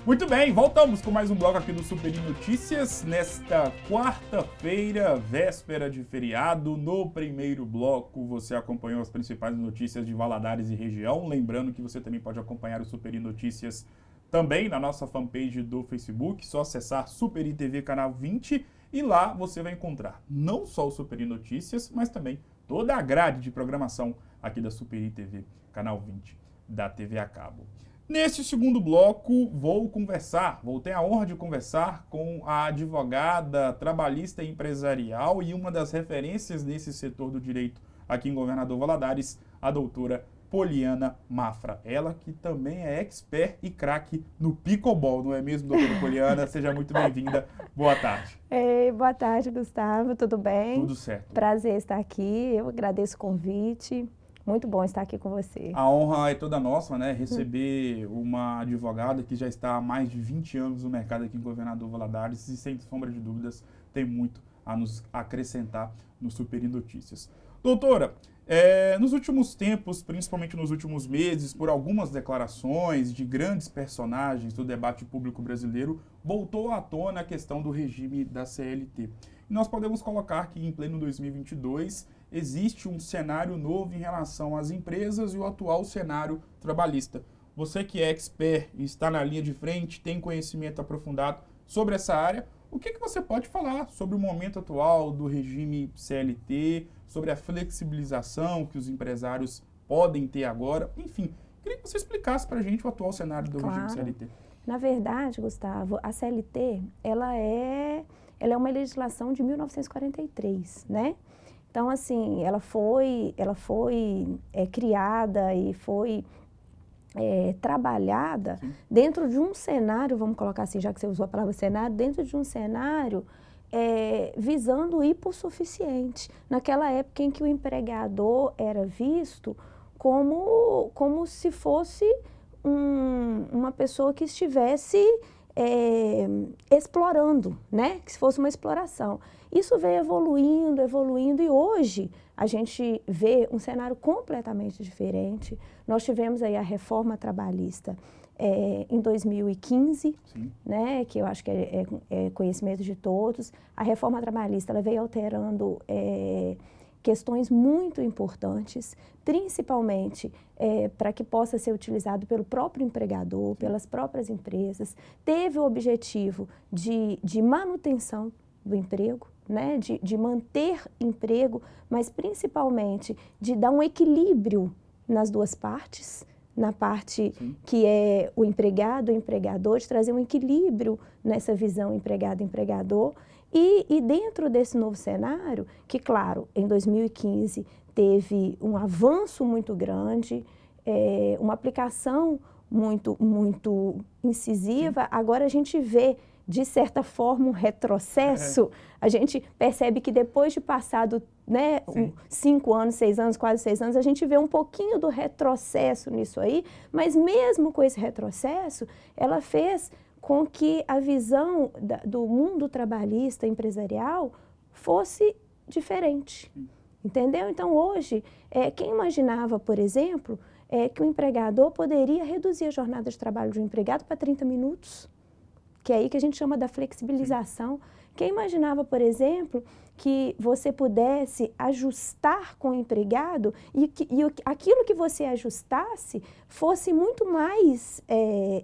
Muito bem, voltamos com mais um bloco aqui do Superi Notícias. Nesta quarta-feira, véspera de feriado, no primeiro bloco você acompanhou as principais notícias de Valadares e região. Lembrando que você também pode acompanhar o Superi Notícias também na nossa fanpage do Facebook, só acessar Superi TV Canal 20 e lá você vai encontrar não só o Superi Notícias, mas também toda a grade de programação aqui da Superi TV Canal 20 da TV a cabo. Neste segundo bloco, vou ter a honra de conversar com a advogada trabalhista e empresarial e uma das referências nesse setor do direito aqui em Governador Valadares, a doutora Poliana Mafra. Ela que também é expert e craque no pickleball, não é mesmo, doutora Poliana? Seja muito bem-vinda. Boa tarde. Ei, boa tarde, Gustavo. Tudo bem? Tudo certo. Prazer estar aqui. Eu agradeço o convite. Muito bom estar aqui com você. A honra é toda nossa, né? Receber uma advogada que já está há mais de 20 anos no mercado aqui em Governador Valadares e, sem sombra de dúvidas, tem muito a nos acrescentar no Superi Notícias. Doutora, nos últimos tempos, principalmente nos últimos meses, por algumas declarações de grandes personagens do debate público brasileiro, voltou à tona a questão do regime da CLT. E nós podemos colocar que, em pleno 2022, existe um cenário novo em relação às empresas e o atual cenário trabalhista. Você que é expert e está na linha de frente, tem conhecimento aprofundado sobre essa área, o que você pode falar sobre o momento atual do regime CLT, sobre a flexibilização que os empresários podem ter agora? Enfim, queria que você explicasse para a gente o atual cenário do regime CLT. Na verdade, Gustavo, a CLT, ela é uma legislação de 1943, né? Então, assim, ela foi criada e foi trabalhada dentro de um cenário, vamos colocar assim, já que você usou a palavra cenário, dentro de um cenário visando o hipossuficiente. Naquela época em que o empregador era visto como se fosse uma pessoa que estivesse explorando, né? Que se fosse uma exploração. Isso veio evoluindo e hoje a gente vê um cenário completamente diferente. Nós tivemos aí a reforma trabalhista em 2015, né? Que eu acho que é conhecimento de todos. A reforma trabalhista ela veio alterando questões muito importantes, principalmente para que possa ser utilizado pelo próprio empregador, pelas próprias empresas. Teve o objetivo de manutenção do emprego, né? De manter emprego, mas principalmente de dar um equilíbrio nas duas partes, na parte que é o empregado, o empregador, de trazer um equilíbrio nessa visão empregado-empregador. E dentro desse novo cenário, que claro, em 2015 teve um avanço muito grande, uma aplicação muito incisiva, agora a gente vê, de certa forma, um retrocesso. A gente percebe que depois de passado 5 anos, 6 anos, quase 6 anos, a gente vê um pouquinho do retrocesso nisso aí, mas mesmo com esse retrocesso, ela fez com que a visão do mundo trabalhista, empresarial, fosse diferente, entendeu? Então, hoje, quem imaginava, por exemplo, que o empregador poderia reduzir a jornada de trabalho do empregado para 30 minutos, que é aí que a gente chama da flexibilização. Quem imaginava, por exemplo, que você pudesse ajustar com o empregado e aquilo que você ajustasse fosse muito mais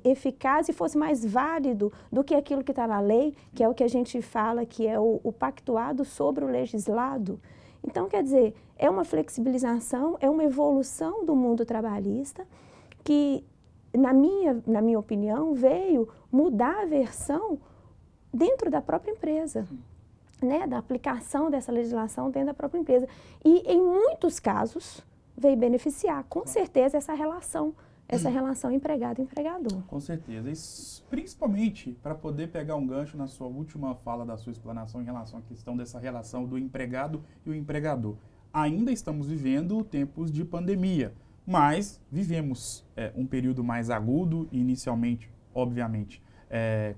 eficaz e fosse mais válido do que aquilo que está na lei, que é o que a gente fala que é o pactuado sobre o legislado. Então, quer dizer, é uma flexibilização, é uma evolução do mundo trabalhista que, na minha opinião, veio mudar a versão dentro da própria empresa, né? Da aplicação dessa legislação dentro da própria empresa. E, em muitos casos, veio beneficiar, com certeza, essa relação empregado-empregador. Com certeza. E, principalmente, para poder pegar um gancho na sua última fala da sua explanação em relação à questão dessa relação do empregado e o empregador. Ainda estamos vivendo tempos de pandemia, mas vivemos um período mais agudo, inicialmente, obviamente,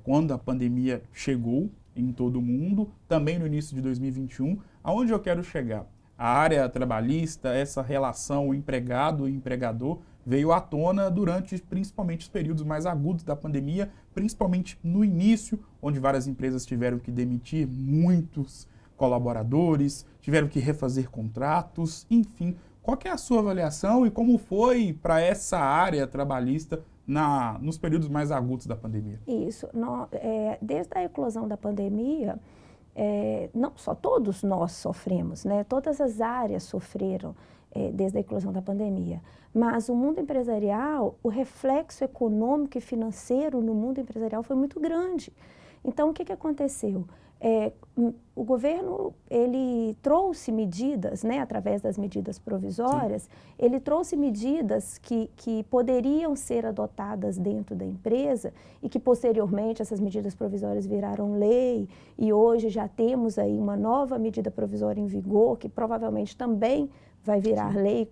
quando a pandemia chegou em todo o mundo, também no início de 2021. Aonde eu quero chegar? A área trabalhista, essa relação empregado e empregador, veio à tona durante principalmente os períodos mais agudos da pandemia, principalmente no início, onde várias empresas tiveram que demitir muitos colaboradores, tiveram que refazer contratos, enfim. Qual que é a sua avaliação e como foi para essa área trabalhista nos períodos mais agudos da pandemia? Isso. Desde a eclosão da pandemia, não só todos nós sofremos, né? Todas as áreas sofreram desde a eclosão da pandemia. Mas o mundo empresarial, o reflexo econômico e financeiro no mundo empresarial foi muito grande. Então, o que aconteceu? O governo, ele trouxe medidas, né, através das medidas provisórias, ele trouxe medidas que poderiam ser adotadas dentro da empresa e que posteriormente essas medidas provisórias viraram lei e hoje já temos aí uma nova medida provisória em vigor que provavelmente também vai virar lei,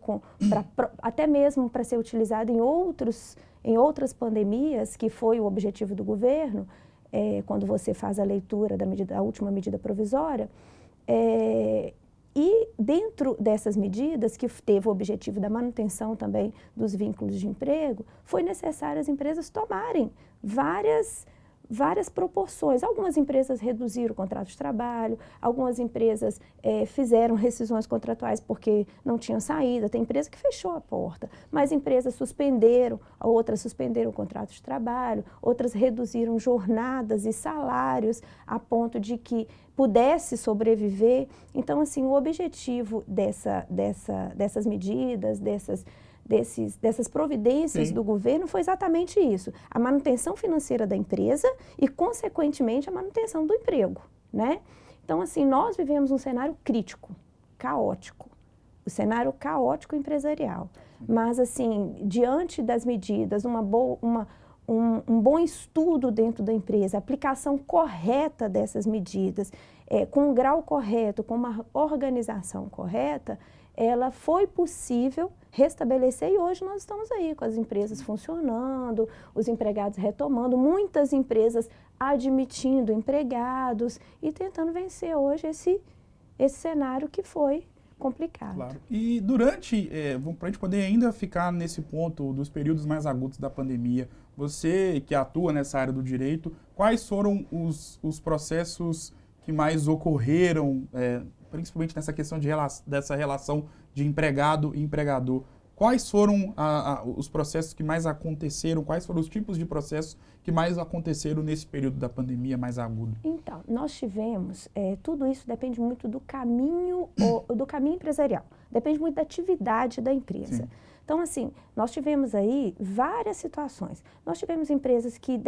até mesmo para ser utilizada em outras pandemias, que foi o objetivo do governo. Quando você faz a leitura da última medida provisória, e dentro dessas medidas, que teve o objetivo da manutenção também dos vínculos de emprego, foi necessário as empresas tomarem várias proporções. Algumas empresas reduziram o contrato de trabalho, algumas empresas fizeram rescisões contratuais porque não tinham saída, tem empresa que fechou a porta, mas empresas outras suspenderam o contrato de trabalho, outras reduziram jornadas e salários a ponto de que pudesse sobreviver. Então, assim, o objetivo dessas medidas, dessas providências do governo foi exatamente isso, a manutenção financeira da empresa e, consequentemente, a manutenção do emprego, né? Então, assim, nós vivemos um cenário crítico, caótico, o cenário caótico empresarial. Mas, assim, diante das medidas, um bom estudo dentro da empresa, aplicação correta dessas medidas, com um grau correto, com uma organização correta, ela foi possível restabelecer e hoje nós estamos aí com as empresas funcionando, os empregados retomando, muitas empresas admitindo empregados e tentando vencer hoje esse cenário que foi complicado. Claro. E durante, para a gente poder ainda ficar nesse ponto dos períodos mais agudos da pandemia, você que atua nessa área do direito, quais foram os processos que mais ocorreram, principalmente nessa questão dessa relação de empregado e empregador? Quais foram os processos que mais aconteceram? Quais foram os tipos de processos que mais aconteceram nesse período da pandemia mais agudo? Então, nós tivemos, tudo isso depende muito do caminho empresarial, depende muito da atividade da empresa. Sim. Então, assim, nós tivemos aí várias situações. Nós tivemos empresas que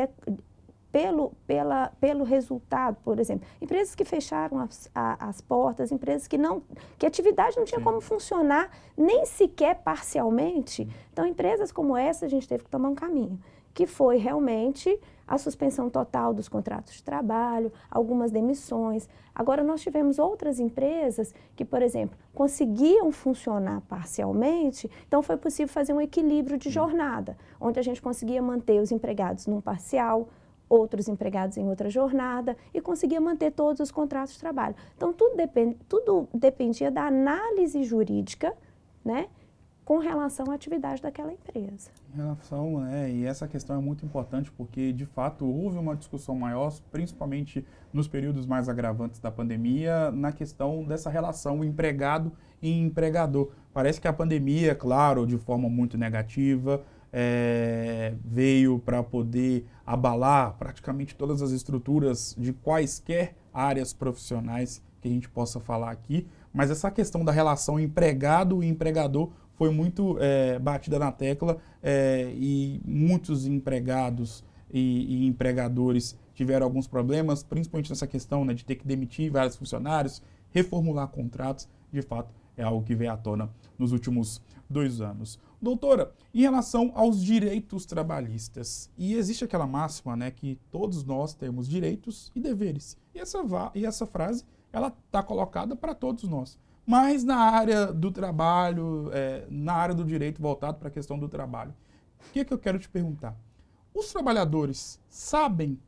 pelo resultado, por exemplo, empresas que fecharam as portas, empresas que a atividade não tinha como funcionar nem sequer parcialmente. Então, empresas como essa, a gente teve que tomar um caminho, que foi realmente a suspensão total dos contratos de trabalho, algumas demissões. Agora, nós tivemos outras empresas que, por exemplo, conseguiam funcionar parcialmente, então foi possível fazer um equilíbrio de jornada, onde a gente conseguia manter os empregados num parcial, outros empregados em outra jornada e conseguia manter todos os contratos de trabalho. Então, tudo dependia da análise jurídica, né, com relação à atividade daquela empresa. E essa questão é muito importante porque, de fato, houve uma discussão maior, principalmente nos períodos mais agravantes da pandemia, na questão dessa relação empregado e empregador. Parece que a pandemia, claro, de forma muito negativa, veio para poder abalar praticamente todas as estruturas de quaisquer áreas profissionais que a gente possa falar aqui, mas essa questão da relação empregado e empregador foi muito batida na tecla e muitos empregados e empregadores tiveram alguns problemas, principalmente nessa questão, né, de ter que demitir vários funcionários, reformular contratos. De fato, é algo que veio à tona nos últimos 2 anos. Doutora, em relação aos direitos trabalhistas, e existe aquela máxima, né, que todos nós temos direitos e deveres. E essa frase, ela está colocada para todos nós. Mas na área do trabalho, na área do direito voltado para a questão do trabalho, o que eu quero te perguntar? Os trabalhadores sabem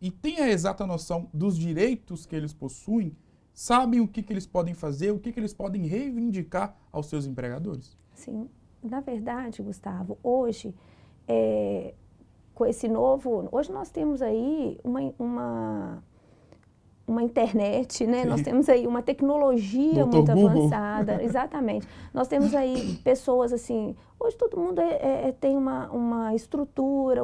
e têm a exata noção dos direitos que eles possuem? Sabem o que eles podem fazer, o que eles podem reivindicar aos seus empregadores? Sim, na verdade, Gustavo, hoje, com esse novo... Hoje nós temos aí uma internet, né? Nós temos aí uma tecnologia muito avançada. Exatamente. Nós temos aí pessoas assim... Hoje todo mundo tem uma estrutura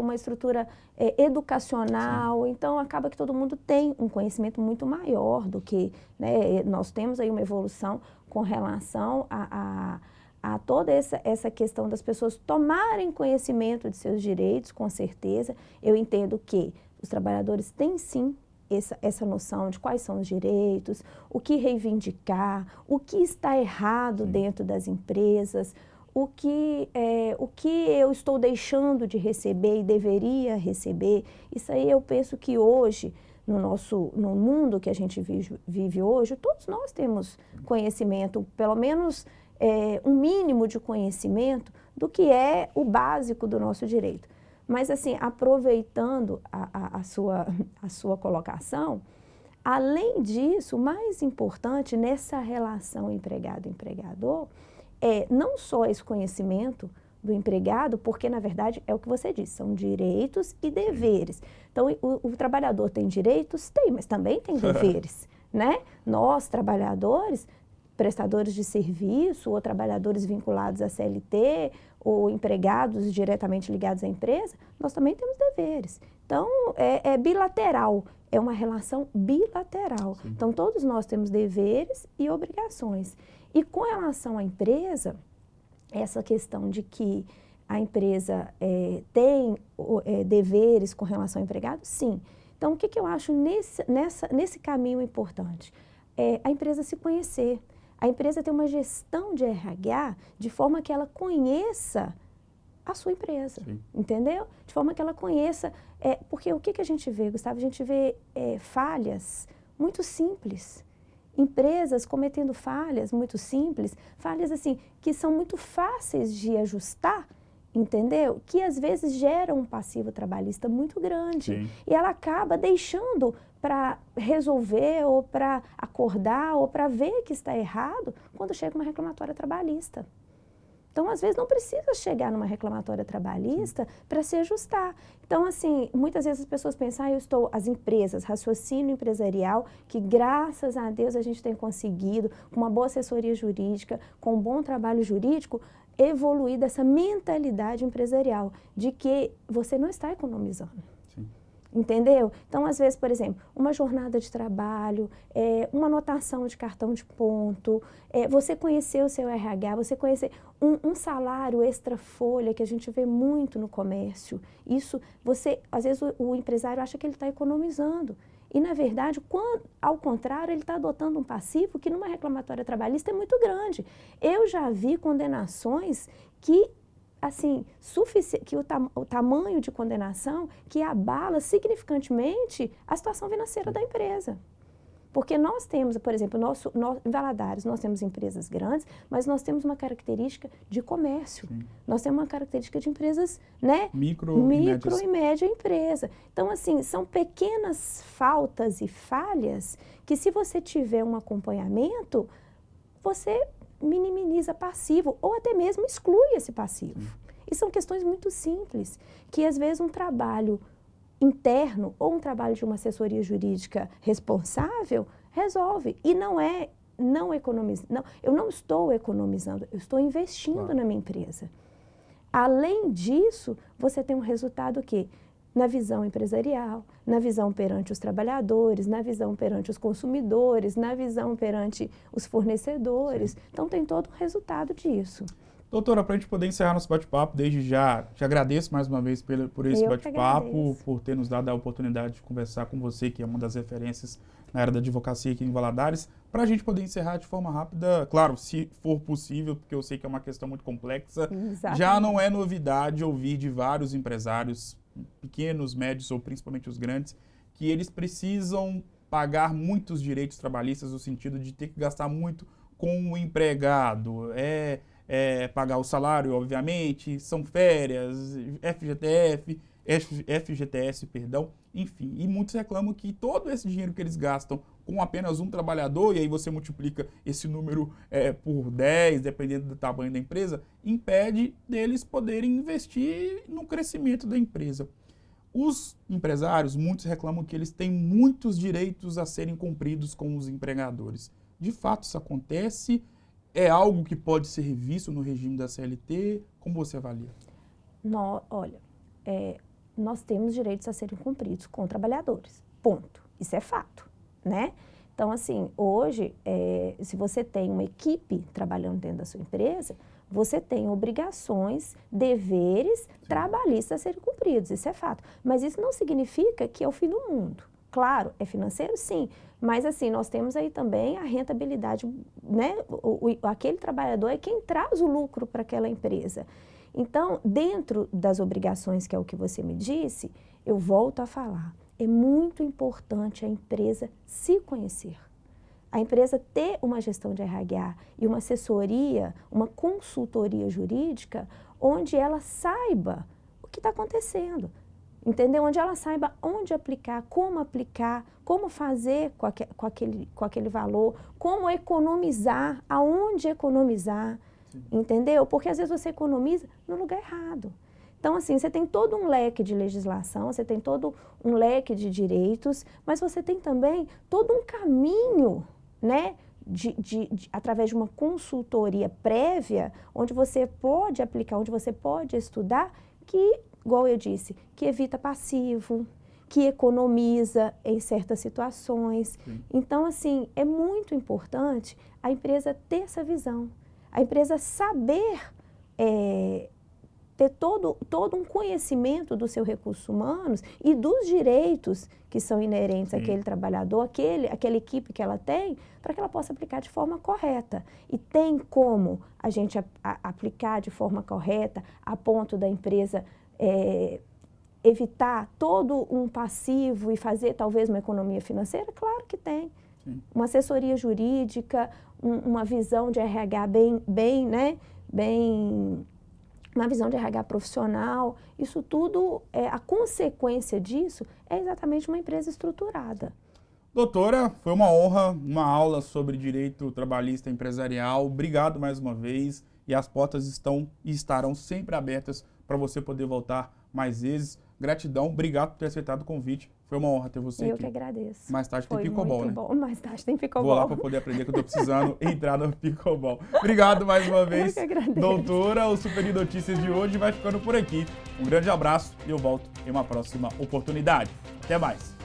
educacional, então acaba que todo mundo tem um conhecimento muito maior do que... Né? Nós temos aí uma evolução com relação a toda essa questão das pessoas tomarem conhecimento de seus direitos, com certeza. Eu entendo que os trabalhadores têm sim essa noção de quais são os direitos, o que reivindicar, o que está errado dentro das empresas, o que eu estou deixando de receber e deveria receber. Isso aí eu penso que hoje, no mundo que a gente vive hoje, todos nós temos conhecimento, pelo menos um mínimo de conhecimento do que é o básico do nosso direito. Mas, assim, aproveitando a sua colocação, além disso, o mais importante nessa relação empregado-empregador é não só esse conhecimento do empregado, porque, na verdade, é o que você disse, são direitos e deveres. Então, o trabalhador tem direitos? Tem, mas também tem deveres, né? Nós, trabalhadores, prestadores de serviço ou trabalhadores vinculados à CLT ou empregados diretamente ligados à empresa, nós também temos deveres. Então, é bilateral, é uma relação bilateral. Sim. Então, todos nós temos deveres e obrigações. E com relação à empresa, essa questão de que a empresa tem deveres com relação ao empregado, sim. Então, o que eu acho nesse caminho importante? A empresa se conhecer. A empresa tem uma gestão de RH de forma que ela conheça a sua empresa, sim, entendeu? De forma que ela conheça, porque o que a gente vê, Gustavo? A gente vê falhas muito simples, empresas cometendo falhas muito simples, falhas assim, que são muito fáceis de ajustar, entendeu? Que às vezes geram um passivo trabalhista muito grande. Sim. E ela acaba deixando para resolver ou para acordar ou para ver que está errado quando chega uma reclamatória trabalhista. Então, às vezes, não precisa chegar numa reclamatória trabalhista para se ajustar. Então, assim, muitas vezes as pessoas pensam, as empresas, raciocínio empresarial, que graças a Deus a gente tem conseguido, com uma boa assessoria jurídica, com um bom trabalho jurídico, evoluir dessa mentalidade empresarial, de que você não está economizando. Entendeu? Então, às vezes, por exemplo, uma jornada de trabalho, uma anotação de cartão de ponto, você conhecer o seu RH, você conhecer um salário extra folha, que a gente vê muito no comércio. Isso, às vezes o empresário acha que ele está economizando. E, na verdade, ao contrário, ele está adotando um passivo que numa reclamatória trabalhista é muito grande. Eu já vi condenações que assim, que o tamanho de condenação que abala significantemente a situação financeira da empresa. Porque nós temos, por exemplo, em Valadares, nós temos empresas grandes, mas nós temos uma característica de comércio. Sim. Nós temos uma característica de empresas, né? Micro e média empresa. Então, assim, são pequenas faltas e falhas que, se você tiver um acompanhamento, você minimiza passivo ou até mesmo exclui esse passivo. E são questões muito simples, que às vezes um trabalho interno ou um trabalho de uma assessoria jurídica responsável resolve. E não economiza. Não, eu não estou economizando, eu estou investindo na minha empresa. Além disso, você tem um resultado que, na visão empresarial, na visão perante os trabalhadores, na visão perante os consumidores, na visão perante os fornecedores. Sim. Então, tem todo um resultado disso. Doutora, para a gente poder encerrar nosso bate-papo, desde já te agradeço mais uma vez por esse bate-papo, por ter nos dado a oportunidade de conversar com você, que é uma das referências na área da advocacia aqui em Valadares, para a gente poder encerrar de forma rápida, claro, se for possível, porque eu sei que é uma questão muito complexa. Exatamente. Já não é novidade ouvir de vários empresários, pequenos, médios ou principalmente os grandes, que eles precisam pagar muitos direitos trabalhistas no sentido de ter que gastar muito com o empregado, pagar o salário, obviamente, são férias, FGTS, FGTS, perdão, enfim. E muitos reclamam que todo esse dinheiro que eles gastam com apenas um trabalhador, e aí você multiplica esse número por 10, dependendo do tamanho da empresa, impede deles poderem investir no crescimento da empresa. Os empresários, muitos reclamam que eles têm muitos direitos a serem cumpridos com os empregadores. De fato, isso acontece? É algo que pode ser revisto no regime da CLT? Como você avalia? Olha, nós temos direitos a serem cumpridos com trabalhadores, ponto. Isso é fato, né? Então, assim, hoje, se você tem uma equipe trabalhando dentro da sua empresa, você tem obrigações, deveres trabalhistas a serem cumpridos, isso é fato. Mas isso não significa que é o fim do mundo. Claro, é financeiro, sim, mas assim, nós temos aí também a rentabilidade, né? Aquele trabalhador é quem traz o lucro para aquela empresa. Então, dentro das obrigações, que é o que você me disse, eu volto a falar, é muito importante a empresa se conhecer. A empresa ter uma gestão de RH e uma assessoria, uma consultoria jurídica, onde ela saiba o que está acontecendo, entendeu? Onde ela saiba onde aplicar, como fazer com aquele valor, como economizar, aonde economizar, entendeu? Porque às vezes você economiza no lugar errado. Então, assim, você tem todo um leque de legislação, você tem todo um leque de direitos, mas você tem também todo um caminho, né, através de uma consultoria prévia, onde você pode aplicar, onde você pode estudar, que, igual eu disse, que evita passivo, que economiza em certas situações. Sim. Então, assim, é muito importante a empresa ter essa visão, a empresa saber ter todo um conhecimento do seu recursos humanos e dos direitos que são inerentes àquele trabalhador, aquela equipe que ela tem, para que ela possa aplicar de forma correta. E tem como a gente aplicar de forma correta a ponto da empresa evitar todo um passivo e fazer talvez uma economia financeira? Claro que tem. Sim. Uma assessoria jurídica, uma visão de RH uma visão de RH profissional, isso tudo, a consequência disso é exatamente uma empresa estruturada. Doutora, foi uma honra, uma aula sobre direito trabalhista empresarial. Obrigado mais uma vez e as portas estão e estarão sempre abertas para você poder voltar mais vezes. Gratidão, obrigado por ter aceitado o convite. Foi uma honra ter você aqui. Eu que agradeço. Mais tarde tem pickleball, né? Bom. Mais tarde tem pickleball. Vou lá para poder aprender que eu estou precisando entrar no pickleball. Obrigado mais uma vez. Eu que agradeço. Doutora, o Super Notícias de hoje vai ficando por aqui. Um grande abraço e eu volto em uma próxima oportunidade. Até mais.